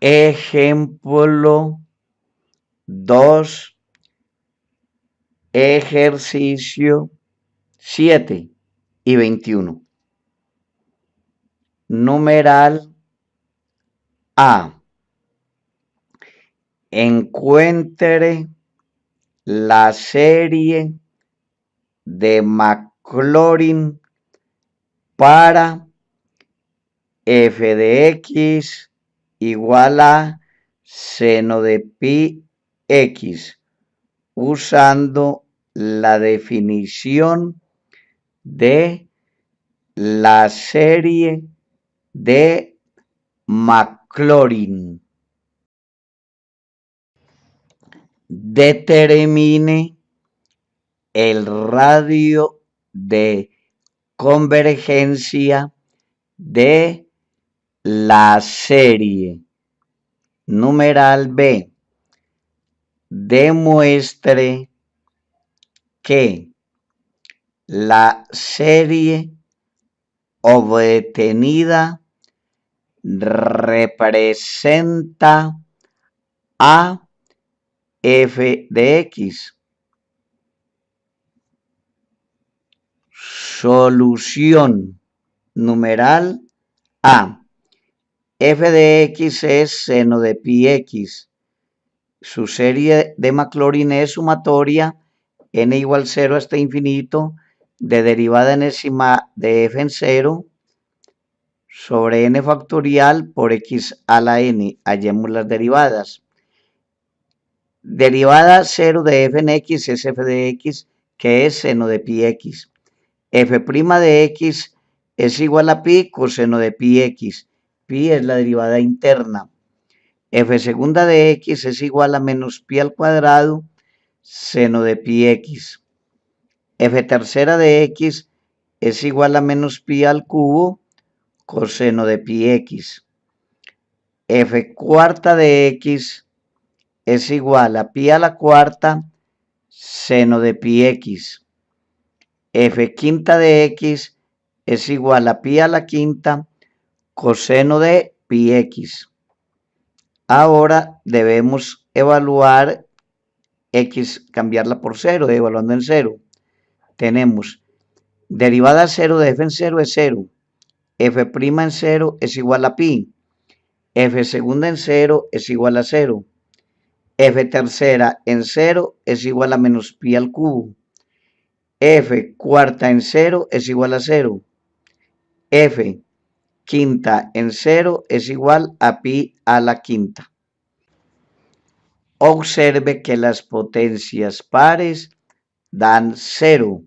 Ejemplo 2, ejercicio 7 y 21. Numeral A. Encuentre la serie de Maclaurin para f de x igual a seno de pi x, usando la definición de la serie de Maclaurin. Determine el radio de convergencia de la serie. Numeral B. Demuestre que la serie obtenida representa a f de x. Solución. Numeral A. F de x es seno de pi x. Su serie de Maclaurin es sumatoria n igual 0 hasta infinito de derivada enésima de f en 0 sobre n factorial por x a la n. Hallemos las derivadas. Derivada 0 de f en x es f de x, que es seno de pi x. F' de x es igual a pi coseno de pi x. Pi es la derivada interna. F segunda de x es igual a menos pi al cuadrado seno de pi x. F tercera de x es igual a menos pi al cubo coseno de pi x. F cuarta de x es igual a pi a la cuarta seno de pi x. F quinta de x es igual a pi a la quinta coseno de pi x. Ahora debemos evaluar x, cambiarla por 0, evaluando en 0. Tenemos derivada 0 de f en 0 es 0. F' en 0 es igual a pi. F segunda en 0 es igual a 0. F tercera en 0 es igual a menos pi al cubo. F cuarta en 0 es igual a 0. F quinta en 0 es igual a pi a la quinta. Observe que las potencias pares dan 0.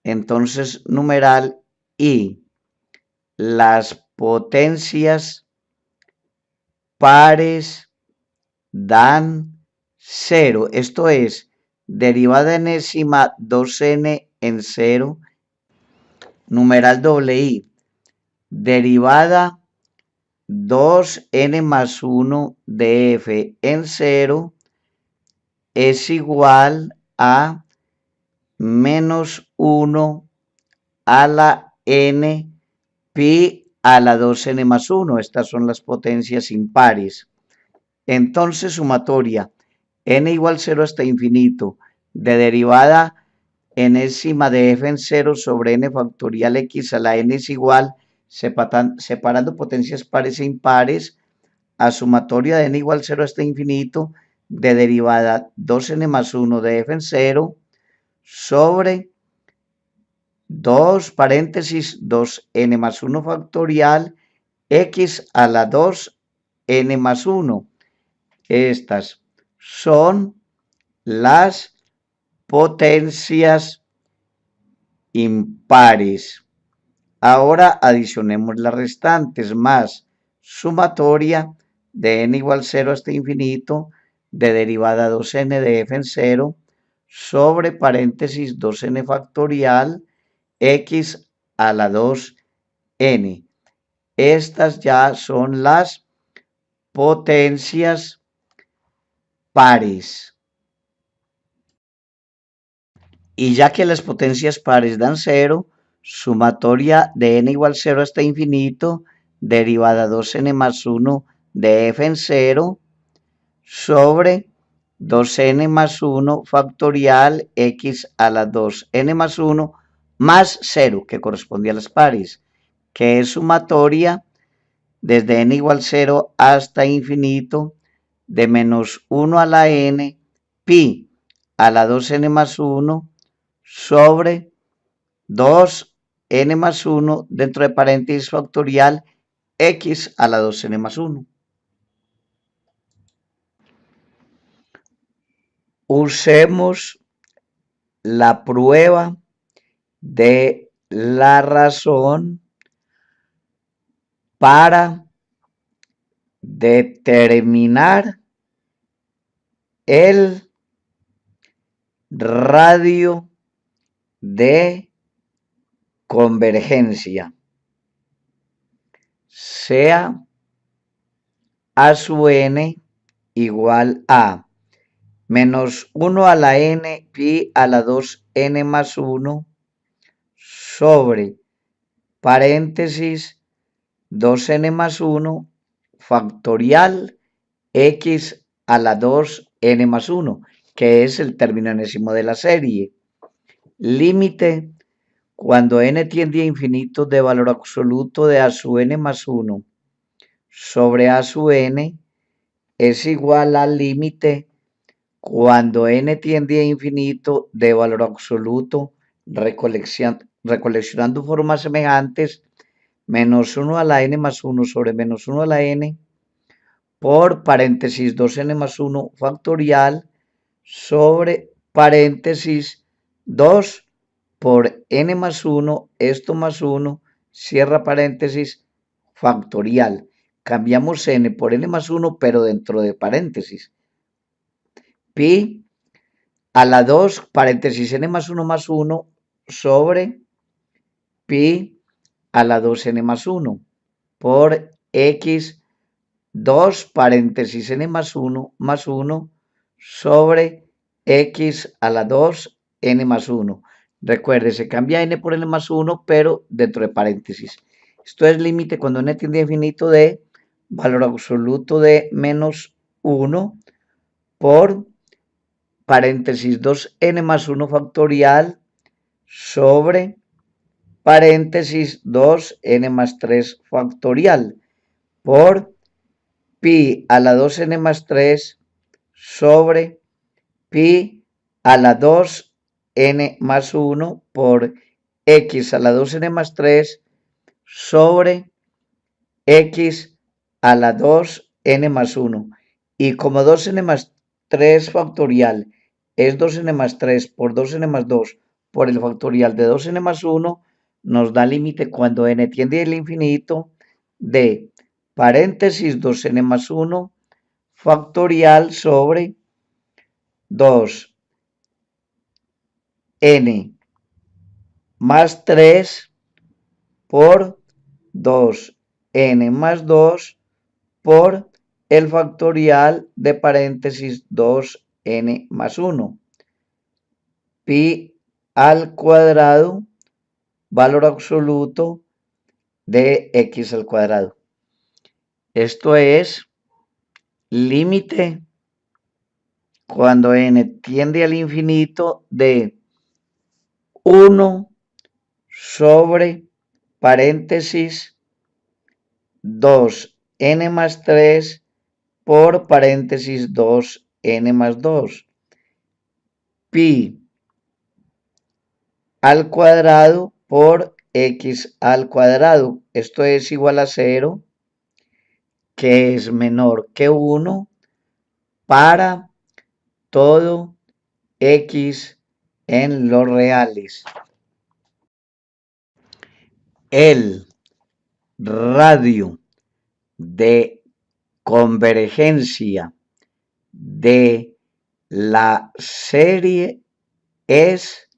Entonces, numeral I. Las potencias pares dan 0. Esto es, derivada enésima 2n en 0, numeral I, derivada 2n más 1 de f en 0 es igual a menos 1 a la n pi a la 2n más 1. Estas son las potencias impares. Entonces, sumatoria n igual 0 hasta infinito de derivada enésima de f en 0 sobre n factorial x a la n es igual, separando potencias pares e impares, a sumatoria de n igual 0 hasta infinito de derivada 2n más 1 de f en 0 sobre 2 paréntesis 2n más 1 factorial x a la 2n más 1. Estas son las potencias impares. Ahora adicionemos las restantes más sumatoria de n igual 0 hasta infinito de derivada 2n de f en 0 sobre paréntesis 2n factorial x a la 2n. Estas ya son las potencias pares. Y ya que las potencias pares dan 0, sumatoria de n igual 0 hasta infinito, derivada 2n más 1 de f en 0 sobre 2n más 1 factorial x a la 2n más 1 más 0, que correspondía a las pares, que es sumatoria desde n igual 0 hasta infinito de menos 1 a la n pi a la 2n más 1 sobre 2n más 1 dentro de paréntesis factorial x a la 2n más 1. Usemos la prueba de la razón para determinar el radio de convergencia, sea a sub n igual a menos 1 a la n pi a la 2n más 1 sobre paréntesis 2n más 1 factorial x a la 2n más 1, que es el término enésimo de la serie. Límite cuando n tiende a infinito de valor absoluto de a sub n más 1 sobre a sub n es igual al límite cuando n tiende a infinito de valor absoluto, recoleccionando formas semejantes, menos 1 a la n más 1 sobre menos 1 a la n por paréntesis 2n más 1 factorial sobre paréntesis 2 por n más 1, esto más 1, cierra paréntesis, factorial. Cambiamos n por n más 1, pero dentro de paréntesis. Pi a la 2, paréntesis n más 1 sobre pi a la 2n más 1 por x 2, paréntesis n más 1 sobre x a la 2 n más 1. Recuerde, se cambia n por n más 1, pero dentro de paréntesis. Esto es límite cuando n tiende a infinito de valor absoluto de menos 1 por paréntesis 2n más 1 factorial sobre paréntesis 2n más 3 factorial por pi a la 2n más 3 sobre pi a la 2n más 1 por x a la 2n más 3 sobre x a la 2n más 1. Y como 2n más 3 factorial es 2n más 3 por 2n más 2 por el factorial de 2n más 1, nos da límite cuando n tiende al infinito de paréntesis 2n más 1 factorial sobre 2n más 3 por 2n más 2 por el factorial de paréntesis 2n más 1. Pi al cuadrado, valor absoluto de x al cuadrado. Esto es límite cuando n tiende al infinito de 1 sobre paréntesis 2n más 3 por paréntesis 2n más 2. Pi al cuadrado por x al cuadrado. Esto es igual a 0, que es menor que 1 para todo x en los reales. El radio de convergencia de la serie es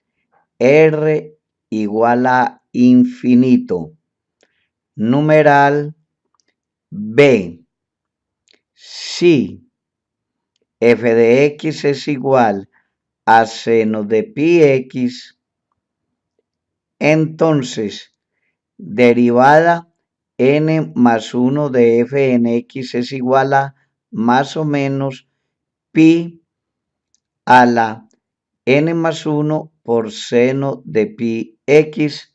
R igual a infinito. Numeral B. Si f de x es igual a seno de pi x, entonces derivada n más 1 de f en x es igual a más o menos pi a la n más 1 por seno de pi x,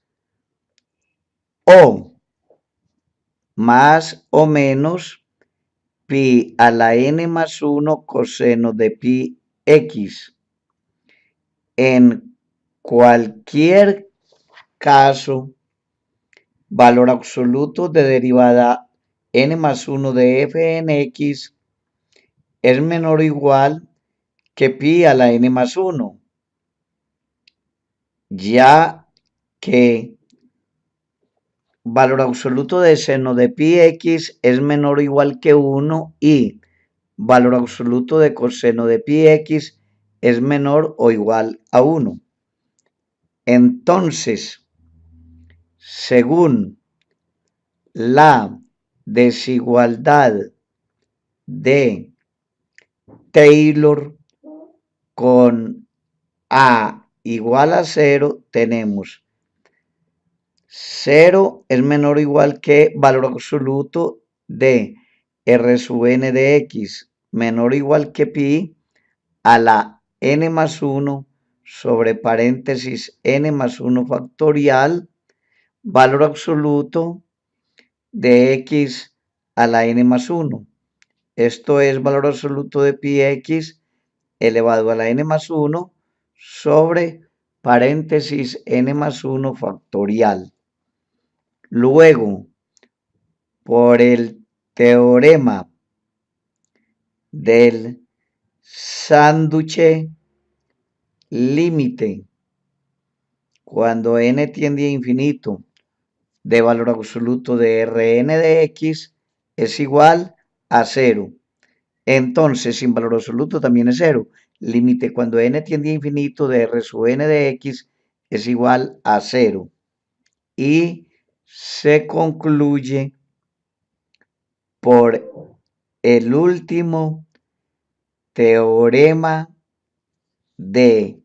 o más o menos pi a la n más 1 coseno de pi x. En cualquier caso, valor absoluto de derivada n más 1 de f en x es menor o igual que pi a la n más 1, ya que valor absoluto de seno de pi x es menor o igual que 1 y valor absoluto de coseno de pi x es menor o igual a 1. Entonces, según la desigualdad de Taylor con a igual a 0, tenemos 0 es menor o igual que valor absoluto de r sub n de x menor o igual que pi a la n más 1 sobre paréntesis n más 1 factorial, valor absoluto de x a la n más 1. Esto es valor absoluto de pi x elevado a la n más 1 sobre paréntesis n más 1 factorial. Luego, por el teorema del sándwich límite, cuando n tiende a infinito, de valor absoluto de Rn de x es igual a 0. Entonces, sin valor absoluto también es 0. Límite cuando n tiende a infinito de R sub n de x es igual a 0. Y se concluye por el último teorema de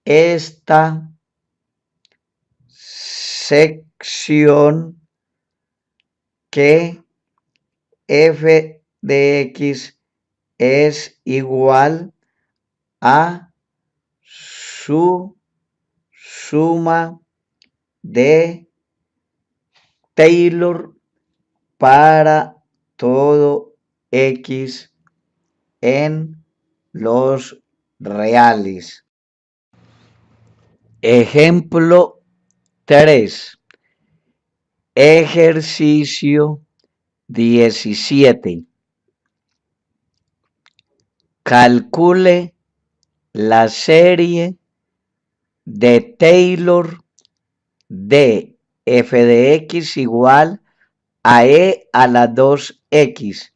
esta sección que f de x es igual a su suma de Taylor para todo x en los reales. Ejemplo 3. Ejercicio 17. Calcule la serie de Taylor de f de x igual a e a la 2x,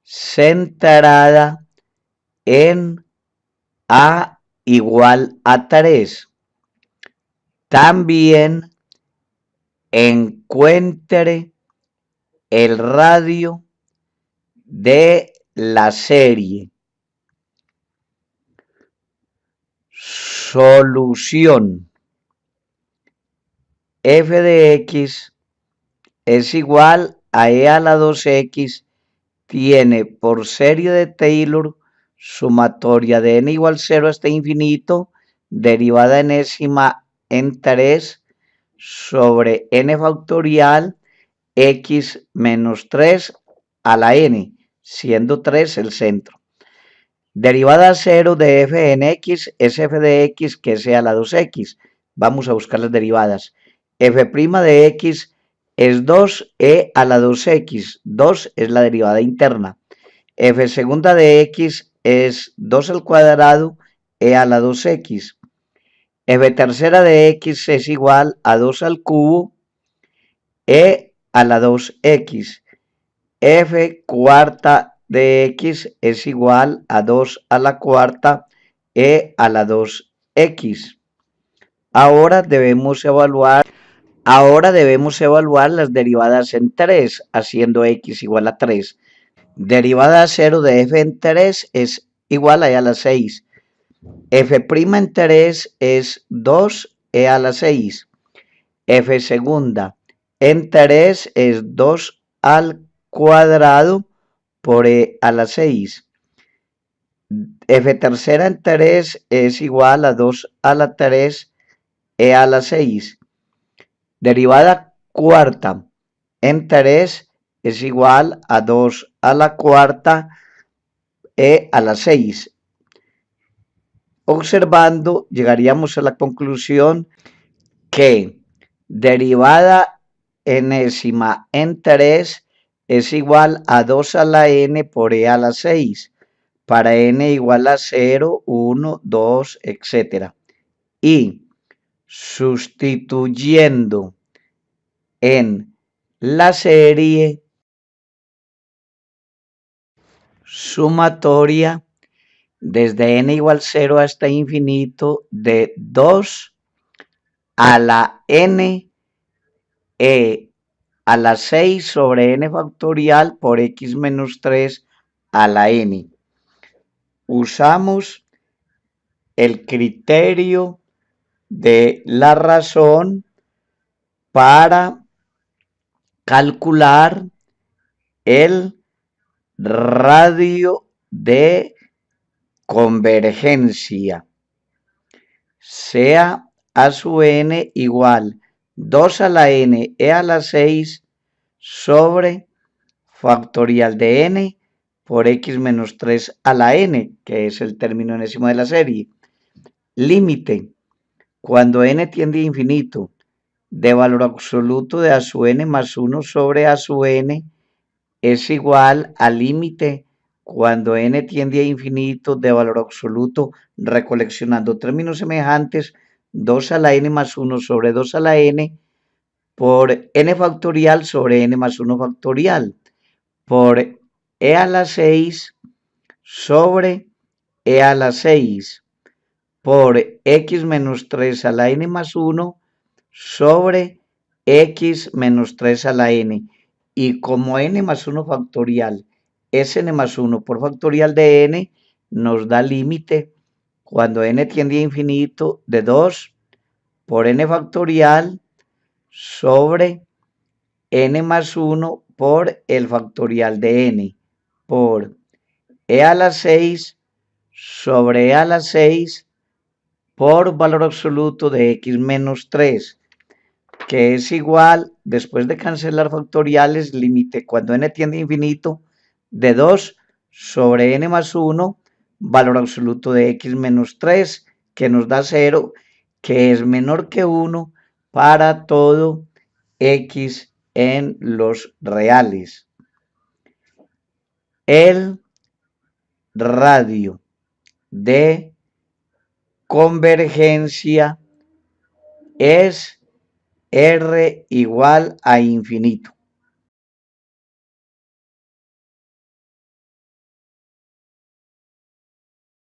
centrada en a igual a 3. También encuentre el radio de la serie. Solución. F de x es igual a e a la 2x, tiene por serie de Taylor sumatoria de n igual 0 hasta infinito, derivada enésima en 3 sobre n factorial x menos 3 a la n, siendo 3 el centro. Derivada 0 de f en x es f de x que es e a la 2x. Vamos a buscar las derivadas. F' de x es 2e a la 2x. 2 es la derivada interna. F segunda de x es 2 al cuadrado e a la 2x. F tercera de x es igual a 2 al cubo e a la 2x. F cuarta de x es igual a 2 a la cuarta e a la 2x. Ahora debemos evaluar las derivadas en 3, haciendo x igual a 3. Derivada 0 de f en 3 es igual a e a la 6. F' en 3 es 2e a la 6. F segunda en 3 es 2 al cuadrado por e a la 6. F tercera en 3 es igual a 2 a la 3 e a la 6. Derivada cuarta en 3 es igual a 2 a la cuarta e a la 6. Observando, llegaríamos a la conclusión que derivada enésima en 3 es igual a 2 a la n por e a la 6, para n igual a 0, 1, 2, etc. Y sustituyendo en la serie sumatoria desde n igual 0 hasta infinito de 2 a la n e a la 6 sobre n factorial por x menos 3 a la n. Usamos el criterio de la razón para calcular el radio de convergencia, sea a su n igual 2 a la n e a la 6 sobre factorial de n por x menos 3 a la n, que es el término enésimo de la serie. Límite, cuando n tiende a infinito, de valor absoluto de a su n más 1 sobre a su n es igual al límite cuando n tiende a infinito de valor absoluto, recoleccionando términos semejantes, 2 a la n más 1 sobre 2 a la n por n factorial sobre n más 1 factorial, por e a la 6 sobre e a la 6, por x menos 3 a la n más 1 sobre x menos 3 a la n. Y como n más 1 factorial es n más 1 por factorial de n, nos da límite cuando n tiende a infinito de 2 por n factorial sobre n más 1 por el factorial de n, por e a la 6 sobre e a la 6 por valor absoluto de x menos 3, que es igual, después de cancelar factoriales, límite cuando n tiende a infinito de 2 sobre n más 1, valor absoluto de x menos 3, que nos da 0, que es menor que 1 para todo x en los reales. El radio de convergencia es R igual a infinito.